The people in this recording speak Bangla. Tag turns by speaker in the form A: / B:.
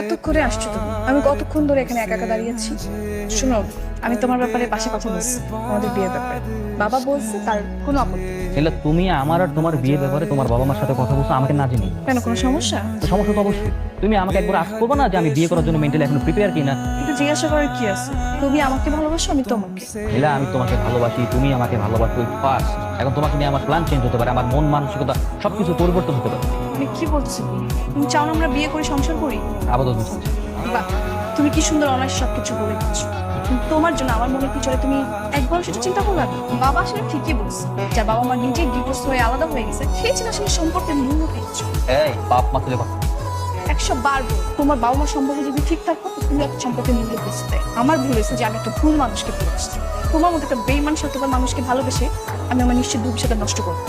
A: এত করে আসছো তুমি, আমি কতক্ষণ ধরে এখানে একা একা দাঁড়িয়েছি। শোনো, আমি তোমার ব্যাপারে বাসায় কথা বলছি, আমাদের বিয়ের ব্যাপারে। বাবা বলছে তার কোনো আপত্তি নেই।
B: এলে তুমি আমার আর তোমার বিয়ের ব্যাপারে তোমার বাবা মার সাথে কথা বলছো আমাকে না জেনে?
A: কেন, কোনো সমস্যা?
B: তো সমস্যা তো অবশ্যই। তুমি আমাকে একবার আস্ক করবে না যে আমি বিয়ে করার জন্য মেন্টালি এখন প্রিপেয়ার কিনা?
A: একটু জিজ্ঞাসা করার কি আছে? তুমি আমাকে ভালোবাসো, আমি তোমাকে।
B: এলা আমি তোমাকে ভালোবাসি, তুমি আমাকে ভালোবাসো ফার্স্ট। এখন তোমাকে নিয়ে আমার প্ল্যান চেঞ্জ হতে পারে, আমার মন মানসিকতা সবকিছু পরিবর্তন হতে পারে।
A: তুমি কি বলছো? তুমি চাও না আমরা বিয়ে করে সংসার করি?
B: আপাতত বুঝছি।
A: বাহ, তুমি কি সুন্দর অনায়াসে সবকিছু বলে দিচ্ছ। তোমার জন্য আমার মনের পিছনে তুমি একবার সেটা চিন্তা করবে না? বাবা আসলে ঠিকই বলছে, যার বাবা মা নিজে ডিভোর্স হয়ে আলাদা হয়ে গেছে, সেই ছিল আসলে সম্পর্কের মূল্য পেয়েছো।
B: এই বাপ মা তুলে কথা।
A: 100 বার বল, তোমার বাবা মা সম্পর্কে যদি ঠিক থাকতো তুমি একটা সম্পর্কের মূল্য বুঝতে। আমার ভুল হয়েছে যে আমি একটা ভুল মানুষকে ভালোবাসছি। তোমার মতো একটা বেইমান স্বার্থপর মানুষকে ভালোবেসে আমি আমার নিশ্চিত ভবিষ্যৎটা নষ্ট করবো।